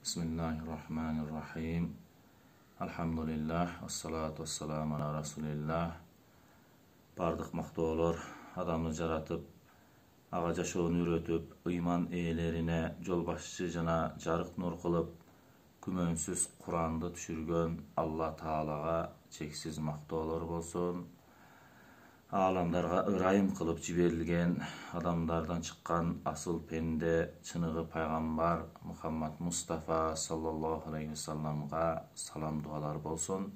Bismillahirrahmanirrahim. Alhamdulillah, assalatu wassalamu ala rasulillah. Bardıq maqtoolor adamны jaratıp, ağa jaşoonu üretip, iman eğelerine jol başçı jana jarık nur kılıp, kümönsüz Kur'an'da düşürgön Allah Taalaga çeksiz maqtoolor bolsun. Alamlarga ırayım kılıp jiberilgen adamlardan çıkan asıl pende çınıgı paygambar Muhammed Mustafa sallallahu aleyhi ve sellem'ga salam dualar bolsun.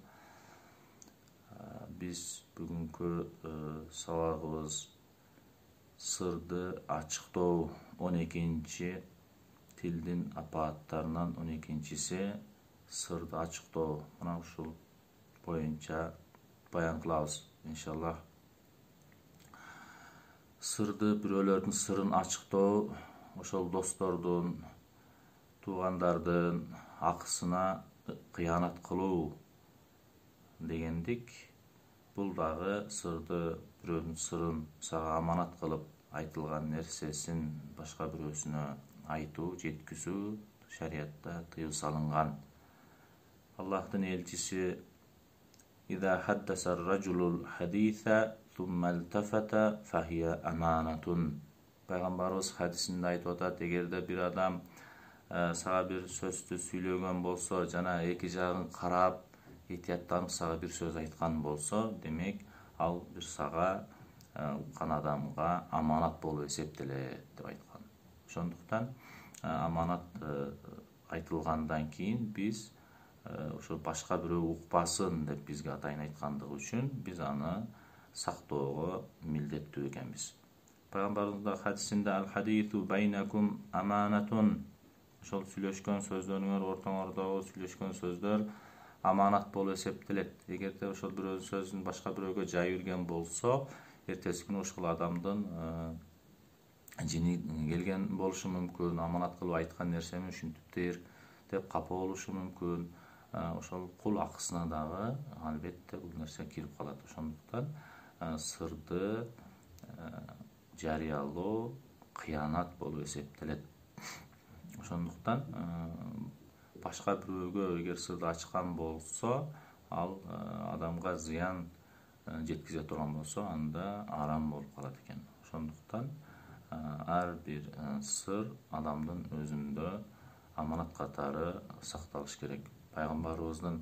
Biz bugünkü sabagыбыз sırdı açıktoo 12. Tildin apaatlaridan 12'si sırdı açıktoo. Mana uşul boyunca bayan kılabız inşallah. Sırdı biröөлөрдүн sırrın açıktoo, oşol dostordun, tuğandardın akısına kıyanat kılуу degendik. Bul dagы sırdı biröөнүн sırrın saga amanat kılıp айтылган нерсесин башка birөөсүнө айтуу, жеткизүү şeriatta тыюу салынган. Allah'ın elçisi İza haddasar raculul haditha thumma iltafata fahiye amanatun. Peygamberimiz hadisinde aytып atat, egerde bir adam sağa bir sözdü süylөгөн bolsa, jana eki jagын karap, etiyattanıp sağa bir söz aytkan bolsa, demek al bir sağa уккан адамга аманат болуп эсептелет деп айткан. Ошондуктан аманат айтылгандан кийин биз ошо башка бирөө укпасын деп бизге атайын айткандыгы үчүн биз аны сактоого милдеттүү экенбиз. Пайгамбарыбыз хадисинде ал-хадису байнакум аманатун. Ошол сүйлөшкөн сөздөрүңөр ортоңордогу сүйлөшкөн сөздөр аманат болуп эсептелет. Эгерде ошол бирөө сөзүн башка бирөөгө жай берген болсо, эртеси күнү ошол адамдын жини келген болушу мүмкүн, аманат кылып айткан нерсеми ушинтиптир деп капа болушу мүмкүн. Ошол кул акысына дагы албетте бул нерсе кирип калат. Ошондуктан сырды жарыялоо кыянат болуп эсептелет. Ошондуктан башка бирөөгө эгер сырды ачкан болсо, ал адамга зыян жеткизе турган болсо, анда арам болуп калат экен. Ошондуктан ар бир сыр адамдын өзүндө аманат катары сакталыш керек. Пайгамбарыбыздын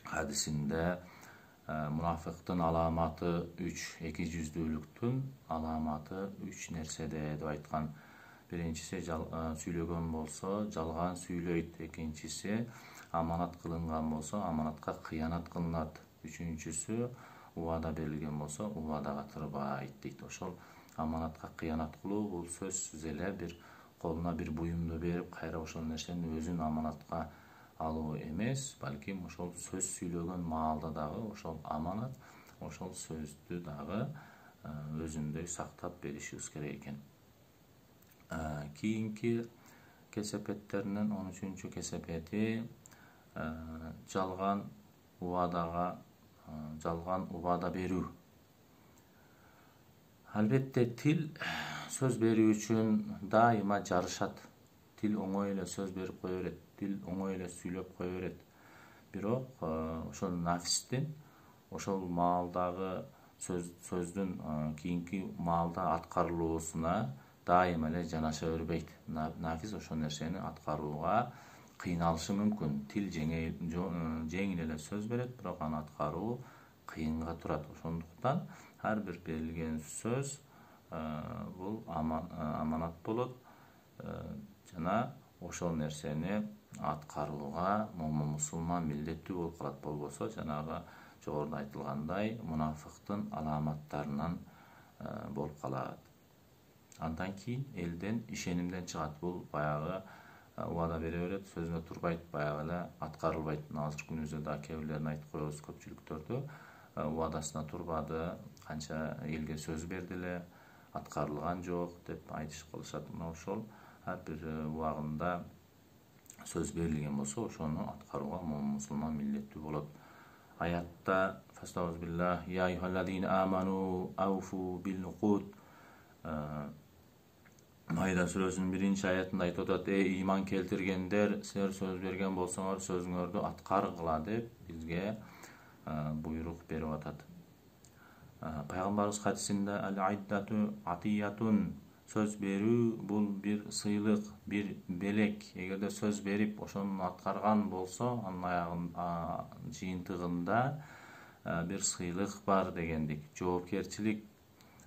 хадисинде мунафыктын аламаты 3, эки жүздүүлүктүн аламаты 3 нерседе деп айткан. Биринчиси сүйлөгөн болсо, жалган сүйлөйт. Экинчиси аманат кылынган болсо, аманатка кыянат кылынат. Үчүнчүсү убада берилген болсо, убадага тырбайт дейт. Ошол аманатка кыянат кылуу бул сөзсүз эле бир колуна бир буюмду берип, кайра ошол нерсени өзүн аманатка алуу эмес, балким ошол сөз сүйлөгөн маалда дагы ошол аманат, ошол сөздү дагы өзүндөй сактап беришибиз керек экен. Кийинки кесепеттеринен 13-чү кесепети жалган убада берүү. Албетте тил сөз берүү үчүн дайыма жарышат. Тил оңой эле сөз берип кое берет, тил оңой эле сүйлөп кое берет. Бирок ошол нафистин ошол маалдагы сөздүн кийинки маалда аткарылуусуна дайыма эле жанаша бербейт. Нафис ошол нерсени аткарууга кыйналышы мүмкүн. Тил жеңил эле сөз берет, бирок аны аткаруу кыйынга турат. Ошондуктан ар бир берилген сөз бул аманат болот. Жана ошол нерсени аткарууга мусулман милдеттүү болуп калат. Болбосо жанагы жогоруда айтылгандай мунафыктын аламаттарынан болуп калат. Андан кийин элден ишенимден чыгат. Бул баягы убада бере берет, сөзүнө турбайт, баягы эле аткарылбайт. Азыркы күнүбүздө да кээ бирлерин айтып коебуз, көпчүлүктөрдү убадасына турбады, канча элге сөз берди эле, аткарылган жок деп айтышып калышат. Мына ошол ар бир убагында сөз берилген болсо, ошону аткарууга мусулман милдеттүү болот. Аятта фастауз биллах я айюхаллазина аману ауфу бил нуқуд Майда сүрөсүнүн 1-аятында айтып атат: "Ey ыйман келтиргендер, силер сөз берген болсоңор, сөзүңөрдү аткаргыла" деп бизге буйрук берип атат. Пайгамбарыбыз хадисинде "Ал-айддату атиятун" сөз берүү бул бир сыйлык, бир белек. Эгерде сөз берип, ошону аткарган болсо, анын жыйынтыгында бир сыйлык бар дегендик, жоопкерчилик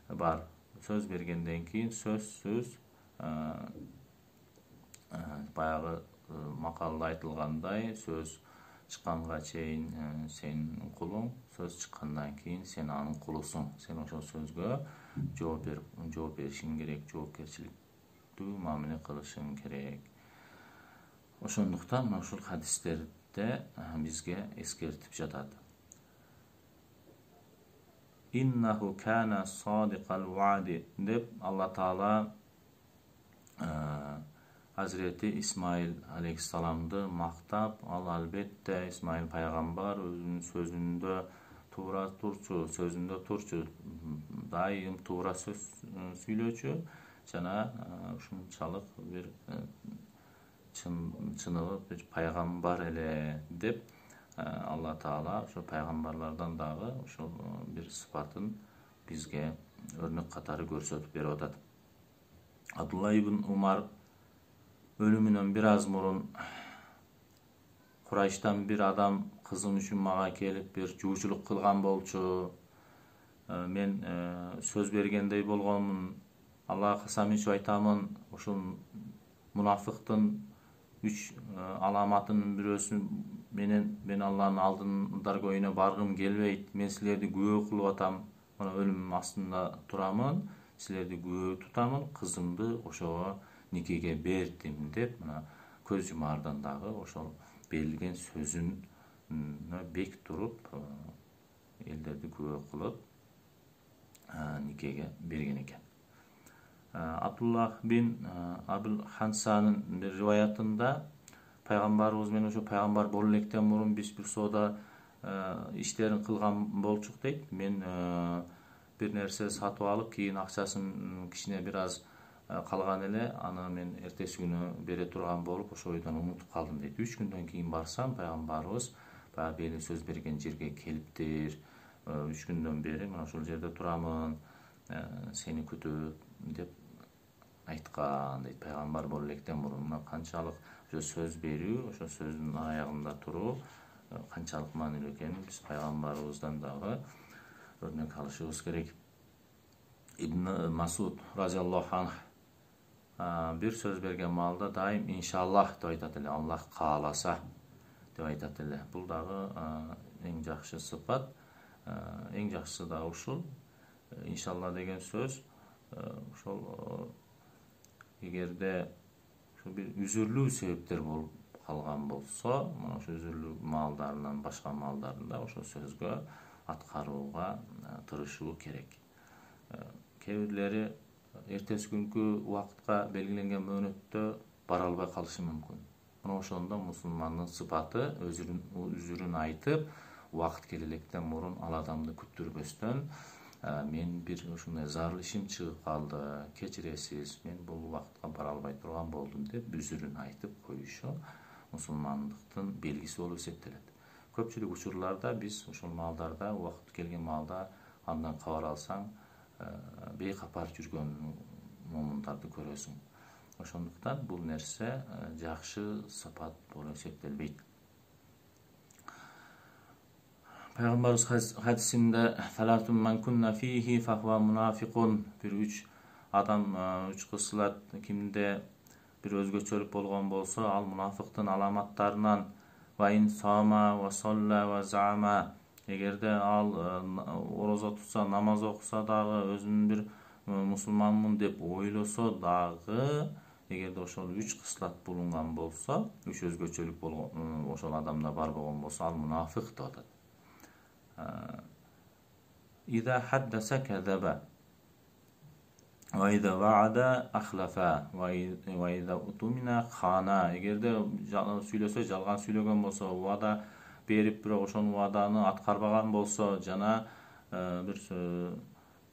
бар. Сөз бергенден кийин сөзсүз баягы макалда айтылгандай, сөз чыкканга чейин сен кулуң, сөз чыккандан кийин сен анын кулусуң. Сен ошол сөзгө жооп беришиң керек, жоопкерчиликтүү мамиле кылышың керек. Ошондуктан мына ушул хадистерде бизге эскертип жатат. Иннаху кана садикал вади деп Алла Таала Hazreti İsmail aleyhissalamды мактап, ал албетте Исмаил пайгамбар өзүнүн сөзүндө туура турчу, дайым туура сөз сүйлөөчү жана ушунчалык бир чыныгы бир пайгамбар эле деп Алла Таала ошо пайгамбарлардан дагы ошол бир сыпатын бизге өрнөк катары көрсөтүп берип атат. Абдулла ибн Умар өлүмүнөн бир аз мурун Курайштан бир адам кызым үчүн мага келип бир жуучулук кылган болчу. Мен сөз бергендей болгонмун. Аллага касам ичип айтамын, ушул мунафыктын 3 аламатынын бирөөсү мен Алланын алдындар көйүнө баргым келбейт. Мен силерди күбө кылып атам. Мына өлүм астында турамын. Силерди күбө тутамын. Кызымды ошого никеге бердим деп мына көз жумаардан дагы ошол берилген сөзүнө бек туруп элдерди күбө кылып никеге берген экен. Абдуллах бин Абул Хансанын бир риваятында пайгамбарыбыз менен ошо пайгамбар боло электен мурун биз бир соода иштерин кылган болчук дейт. Мен бир нерсе сатып алып, кийин акчасын кичине бир аз калган эле, аны мен эртеси күнү бере турган болуп, ошо бойдон унутуп калдым дейт. 3 күндөн кийин барсам, пайгамбарыбыз баягы бели сөз берген жерге келиптир. 3 күндөн бери мына ошол жерде турамын, сени күтүп деп айткан дейт. Пайгамбар боло электен мурун мына канчалык ошо сөз берүү, ошо сөзүнүн аягында туруу канчалык маанилүү экенин биз пайгамбарыбыздан дагы өрнөк алышыбыз керек. Ибн Масуд разияллаху анх бир сөз берген маалда дайым иншаллах деп айтат эле, Аллах кааласа деп айтат эле. Бул дагы эң жакшы сыпат. Эң жакшысы дагы ушул. Иншалла деген сөз ошол эгерде ошо бир үзүрлүү себептер болуп калган болсо, мына ошо үзүрлүү маалдарынан башка маалдарында ошол сөзгө аткарууга тырышуу керек. Кээ бирлери эртеси күнкү убакытка белгиленген мөөнөттө бара албай калышы мүмкүн. Мына ошондо мусулмандын сыпаты үзүрүн айтып, убакыт келе электен мурун ал адамды күттүрбөстөн, мен бир ушундай зарыл ишим чыгып калды, кечиресиз, мен бул убакытка бара албай турган болдум деп үзүрүн айтып коюшу мусулмандыктын белгиси болуп эсептелет. Көпчүлүк учурларда биз ушул маалдарда, убакыт келген маалда андан кабар алсаң, бейкапар жүргөн момундарды көрөсүң. Ошондуктан бул нерсе жакшы сапат болуп эсептелбейт. Пайгамбарыбыз хадисинде "Салатун ман кунна фихи фахва мунафикун" бир 3 адам 3 кыслат кимде бир өзгөчөлүк болгон болсо, ал мунафыктын аламаттарынан ва ин сама ва салла ва зама, эгерде ал орозо тутса, намаз окуса дагы, өзүнүн бир мусулманмын деп ойлосо дагы, эгерде ошол 3 кыслат булунган болсо, 3 өзгөчөлүк болгон ошол адамда бар болгон болсо, ал мунафык деп атат. Ида хаддаса кадаба ва ида ваада ахлафа ва ида утумина хана. Эгерде сүйлөсө жалган сүйлөгөн болсо, убада берип бирок ошол убаданы аткарбаган болсо, жана бир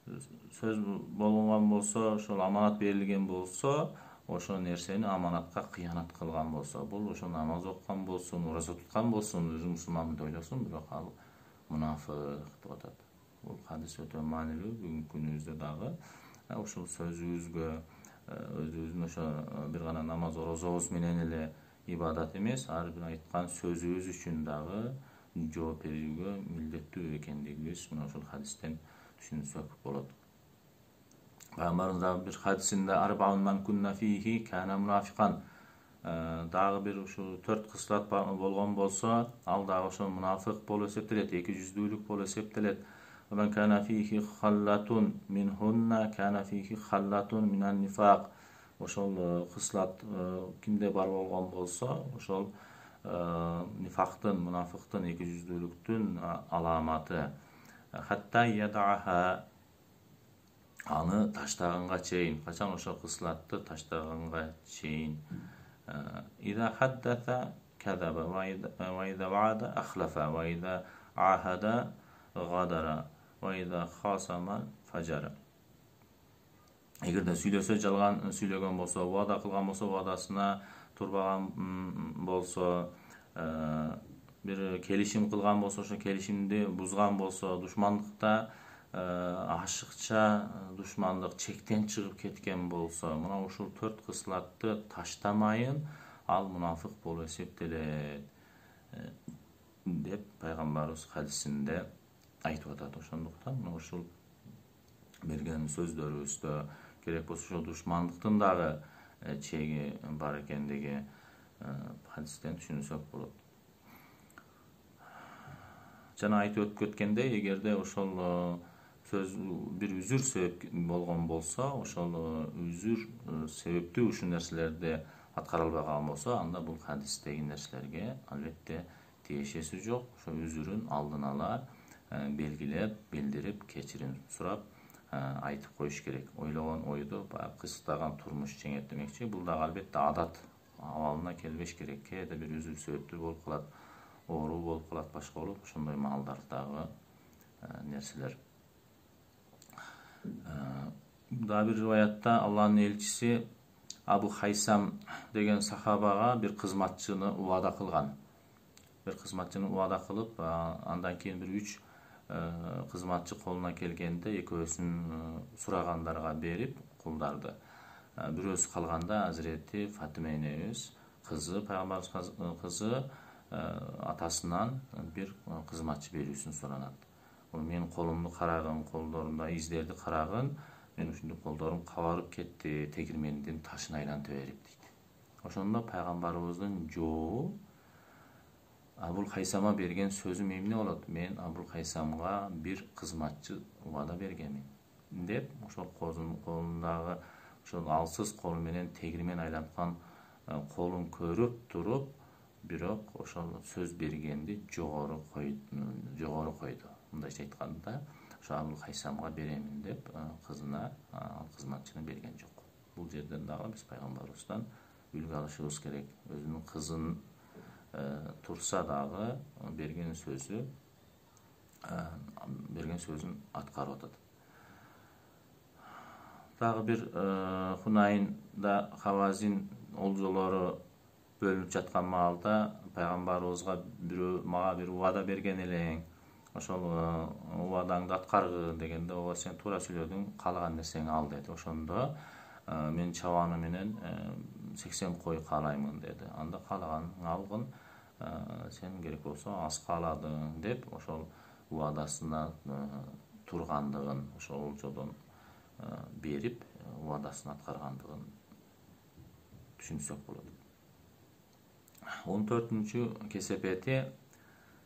сөз болгон болсо, ошол аманат берилген болсо, ошол нерсени аманатка кыянат кылган болсо, бул ошо намаз окуган болсун, ораза туткан болсун, өзү мусулман деп ойлосун, бирок ал мунафык деп атат. Бул хадис өтө маанилүү бүгүнкү күнүбүздө дагы. Ушул сөзүбүзгө өзүбүздүн ошо бир гана намаз орозобуз менен эле ибадат эмес, ар бир айткан сөзүбүз үчүн дагы жооп берүүгө милдеттүү экендигибиз мына ушул хадистен түшүнсөк болот. Пайгамбарыбыз дагы бир хадисинде арбаун ман кунна фихи кана мунафикан, дагы бир ушул 4 кыслат болгон болсо, ал дагы ошо мунафык болуп эсептелет, эки жүздүүлүк болуп эсептелет. Мен кана фихи халлатун минхунна кана фихи халлатун минан нифак. Ошол кыслат кимде бар болгон болсо, ошол нифактын, мунафыктын, эки жүздүүлүктүн аламаты. Хатта ядааха, аны таштаганга чейин, качан ошол кыслатты таштаганга чейин. Ида хаддаса кадаба ва ида ваада ахлафа ва ида ахада гадара ва ида хасама фажара. Эгерде сүйлөсө жалган сүйлөгөн болсо, убада кылган болсо, убадасына турбаган болсо, бир келишим кылган болсо, ошо келишимди бузган болсо, душмандыкта ашыкча душмандык чектен чыгып кеткен болсо, мына ушул 4 кыслатты таштамайын, ал мунафык болуп эсептелет деп пайгамбарыбыз хадисинде айтып атат. Ошондуктан мына ушул берген сөздөрүбүздө керек болсо ошо душмандыктын дагы чеги бар экендиги хадистен түшүнсөк болот. Жана айтып өтүп кеткендей, эгерде ошол сөз бир үзүр себеп болгон болсо, ошол үзүр себептүү ушул нерселерди аткара албаган болсо, анда бул хадистеги нерселерге албетте тиешеси жок. Ошо үзүрүн алдын ала белгилеп, билдирип, кечирим сурап айтып коюш керек. Ойлогон ойду кыстаган турмуш жеңет демекчи. Бул дагы албетте адат абалына келбеш керек. Кээде бир үзүр себептүү болуп калат, оору болуп калат, башка болуп, ошондой маалдардагы нерселер. Дагы бир риваятта Аллахтын элчиси Абу Хайсам деген сахабага бир кызматчыны убада кылган. Бир кызматчыны убада кылып, андан кийин бир 3 кызматчы колуна келгенде экөөсүн сурагандарга берип, кулдарды. Бирөөсү калганда Азирети Фатима энебиз кызы, пайгамбарыбыз кызы атасынан бир кызматчы берүүсүн суранат. Мен колумду карагын, колдорумда издерди карагын, мен ушундай колдорум кабарып кетти, тегирмендин ташын айлантып берип дейт. Ошондо пайгамбарыбыздын жообу Абул Хайсама берген сөзүм эмне болот? Мен Абул Хайсамга бир кызматчы убада бергенмин деп, ошол колундагы ошол алсыз колу менен тегирмен айланткан колун көрүп туруп, бирок ошол сөз бергенди жогору койду. Мындайча айтканда, ошо Абул Хайсамга беремин деп кызына ал кызматчыны берген жок. Бул жерден дагы биз пайгамбарыбыздан үлгү алышыбыз керек. Өзүнүн кызын турса дагы берген сөзүн аткарып атат. Дагы бир Хунайнда Хавазин олжолору бөлүнүп жаткан маалда пайгамбарыбызга мага бир убада берген элең, ошол убадаңды аткаргы дегенде, ооба сен туура сүйлөдүң, каалаган нерсеңи ал деди. Ошондо мен чабаны менен 80 кой каалаймын деди. Анда каалаганыңды алгын, сен керек болсо аз кааладың деп, ошол убадасына тургандыгын, ошол олжодон берип, убадасын аткаргандыгын түшүнсөк болот. 14-чү кесепети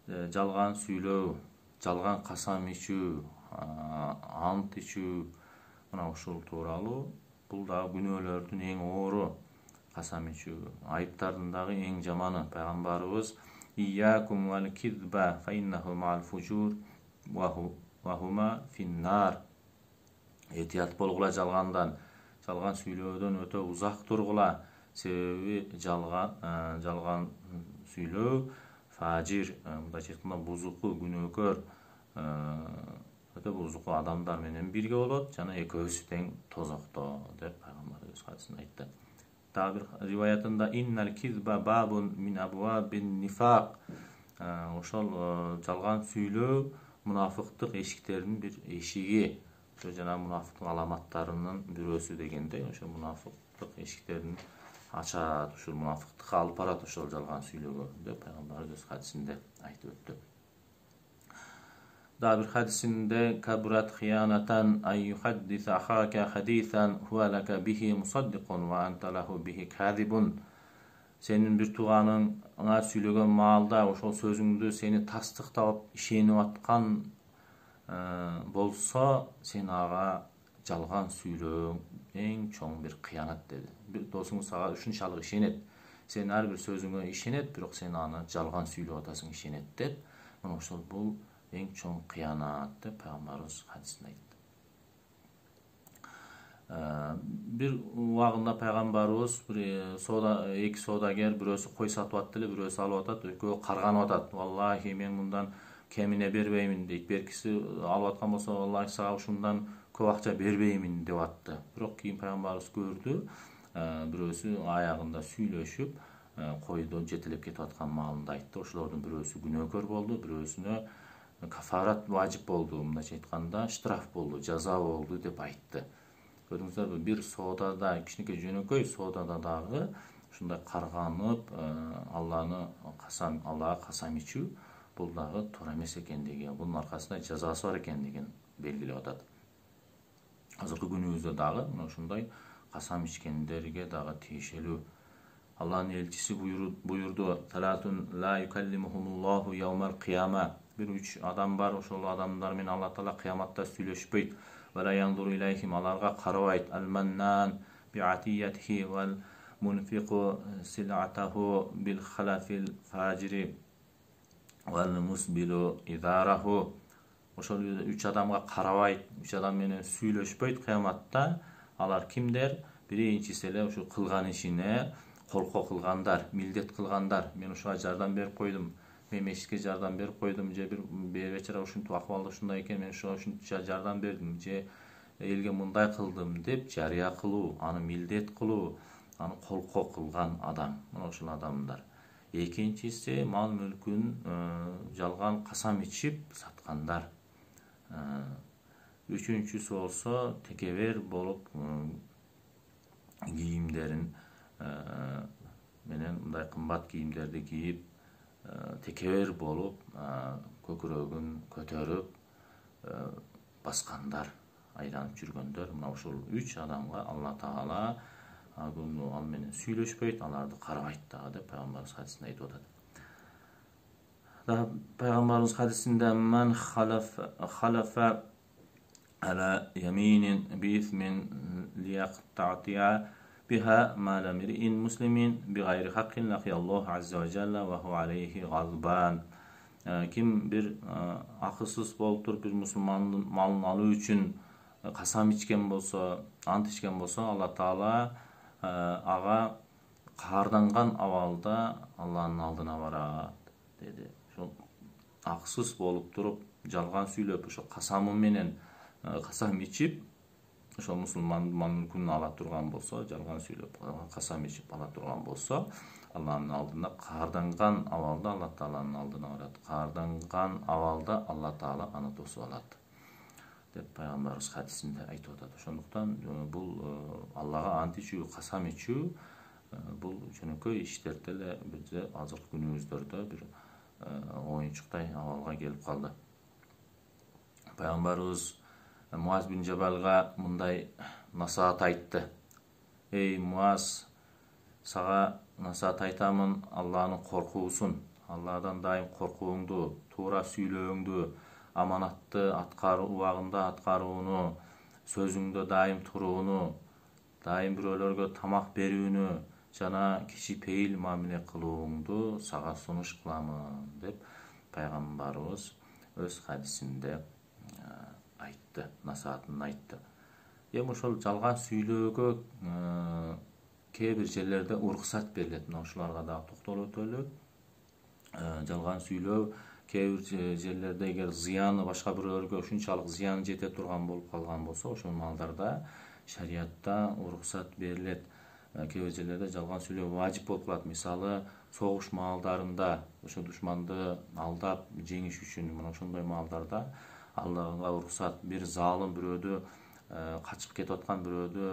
жалган сүйлөө, жалган касам ичүү, ант ичүү. Мына ушул тууралуу, бул дагы күнөөлөрдүн эң оору. Касам ичүү айыптардын дагы эң жаманы. Пайгамбарыбыз iyyakum wal kizba fa innahu ma'al fujur wa huma fin-nar. Этият болгула жалгандан, жалган сүйлөөдөн өтө узак тургула. Себеби жалган сүйлөө фажир, мындайча айтканда бузуку, күнөөкөр Kötө buzuklu adamlar менен бирге болот жана экөөсү тең тозокто деп пайгамбар өз хадисинде айтты. Дагы бир риваятында иннал кизба бабун мин абуабин нифак. Ошол жалган сүйлөө мунафыктык эшиктеринин бир эшиги. Ошо жана мунафыктын аламаттарынын бирөөсү дегенде, ошо мунафыктык эшиктерин ачат, ушул мунафыктыкка алып барат ошол жалган сүйлөөгө деп пайгамбар өз хадисинде айтып өттү. Дагы бир хадисинде кабрат хиянатан ай юхаддиса ахака хадисан хуа лака бихи мусаддикун ва анта лаху бихи кадибун. Сенин бир тууганыңа сүйлөгөн маалда ошол сөзүңдү сени тастыктап ишенип аткан болсо, сен ага жалган сүйлөөң эң чоң бир кыянат деди. Бир досуң сага ушунчалык ишенет. Сен ар бир сөзүңө ишенет, бирок сен аны жалган сүйлөп атасың ишенет деп. Мына ошол бул эң чоң кыянат деп пайгамбарыбыз хадисинде айтты. Бир убагында пайгамбарыбыз эки соодагер, бирөөсү кой сатып атты эле, бирөөсү алып атат, экөө карганып атат. Валлахи мен мындан кемине бербеймин дейт. Беркиси алып аткан болсо, валлахи сага ушундан көп акча бербеймин деп атты. Бирок кийин пайгамбарыбыз көрдү, бирөөсү аягында сүйлөшүп, койду жетелеп кетип аткан маалында айтты. Ошолордун бирөөсү күнөөкөр болду, бирөөсүнө кафарат важип болду, мындайча айтканда штраф болду, жаза болду деп айтты. Көрдүңүздөрбү, бир соодада, кичинекей жөнөкөй соодада дагы ушундай карганып, Аллага касам ичүү бул дагы туура эмес экендиги, бунун аркасында жазасы бар экендигин белгилеп атат. Азыркы күнүбүздө дагы мына ушундай касам ичкендерге дагы тиешелүү. Алланын элчиси буйурду: "Талатун ла юкаллимухумуллаху яумал кияма". Бир 3 адам бар, ошол адамдар менен Алла Таала кыяматта сүйлөшпөйт. Вала яндуру илейхим, аларга карабайт. Ал-маннан биатиятихи вал мунфиqu sil'atahu bil khalafil fajiri вал мусбилу идараху. Ошол 3 адамга карабайт, 3 адам менен сүйлөшпөйт кыяматта. Алар кимдер? Биринчиси эле ушу кылган ишине коркоо кылгандар, милдет кылгандар. Мен ушуга жардам берип койдум, мен мешитке жардам берип койдум, же бир бечара ушинтип акыбалда ушундай экен, мен ушуга ушунча жардам бердим, же элге мындай кылдым деп жарыя кылуу, аны милдет кылуу, аны коркоо кылган адам. Мына ушул адамдар. Экинчиси мал мүлкүн жалган касам ичип саткандар. Үчүнчүсү болсо текебер болуп кийимдерин менен мындай кымбат кийимдерди кийип текебер болуп көкүрөгүн көтөрүп баскандар, айланып жүргөндөр. Мына ушул 3 адамга Алла Таала ал менен сүйлөшпөйт, аларды карабайт дагы деп пайгамбарыбыз хадисинде айтып атат. Да пайгамбарыбыз хадисинде ман халафа ала яминин бисмин лияқтатиа биха мала мирин муслимин бигайри хаккин лакияллаху азза ва жалла ва ху алейхи газбан. Ким бир акысыз болуп туруп бир мусулмандын малын алуу үчүн касам ичкен болсо, ант ичкен болсо, Алла Таала ага каарданган абалда Алланын алдына барат деди. Ошол акысыз болуп туруп, жалган сүйлөп, ошо касамы менен касам ичип, ошол мусулмандын мал мүлкүн ала турган болсо, жалган сүйлөп, касам ичип ала турган болсо, Алланын алдына каарданган абалда Алла Тааланын алдына барат. Каарданган абалда Алла Таала аны тосуп алат деп пайгамбарыбыз хадисинде айтып атат. Ошондуктан бул Аллага ант ичүү, касам ичүү бул жөнөкөй иштерде эле бизде азыркы күнүбүздөрдө бир оюнчуктай абалга келип калды. Пайгамбарыбыз Муаз бин Жабалга мындай насаат айтты: "Эй Муаз, сага насаат айтамын, Алланын коркуусун, Алладан дайым коркууңду, туура сүйлөөңдү, аманатты убагында аткарууну, сөзүңдө дайым турууну, дайым бирөөлөргө тамак берүүнү жана кичипейил мамиле кылууңду сага сунуш кыламын" деп пайгамбарыбыз өз хадисинде айтты, насаатын айтты. Эми ошол жалган сүйлөөгө кээ бир жерлерде уруксат берилет. Мына ушуларга дагы токтолуп өтөлү. Жалган сүйлөө кээ бир жерлерде эгер зыяны башка бирөөлөргө ушунчалык зыяны жете турган болуп калган болсо, ошол маалдарда шариятта уруксат берилет. Кээ бир жерлерде жалган сүйлөө важип болуп калат. Мисалы, согуш маалдарында ошо душманды алдап жеңиш үчүн мына ошондой маалдарда Аллага уруксат. Бир залым бирөөдү качып кетип аткан, бирөөдү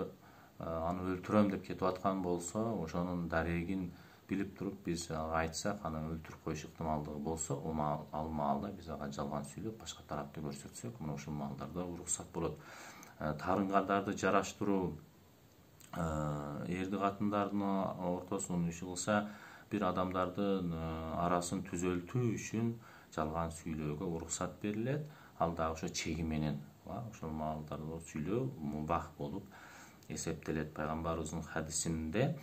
аны өлтүрөм деп кетип аткан болсо, ошонун дарегин билип туруп биз ага айтсак, аны өлтүрүп коюш ыктымалдыгы болсо, ал маалда биз ага жалган сүйлөп башка тарапты көрсөтсөк, мына ушул маалдарда уруксат болот. Тарынгандарды жараштыруу, эрди катындардын ортосун иш кылса, бир адамдардын арасын түзөлтүү үчүн жалган сүйлөөгө уруксат берилет. Ал дагы ошо чеги менен, ошол маалдарды сүйлөө мубах болуп эсептелет. Пайгамбарыбыздын хадисинде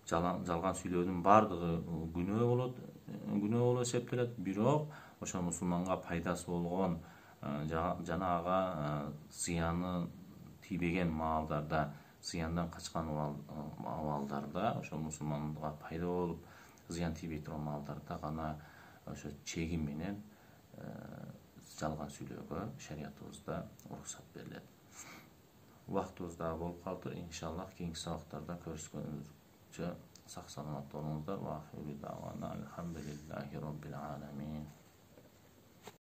жалган сүйлөөнүн баардыгы күнөө болуп эсептелет, бирок ошо мусулманга пайдасы болгон жана ага зыяны тийбеген маалдарда, зыяндан качкан абалдарда, ошо мусулманга пайда болуп зыян тийбей турган маалдарда гана ошо чеги менен жалган сүйлөөгө шариятыбызда уруксат берилет. Убактыбыз дагы болуп калды. Иншаллах кийинки сабактарда көрүшкөнүзгө сак саламат болуңуздар. Ва ахиру дa'wana алхамдулиллахи rabbil alamin.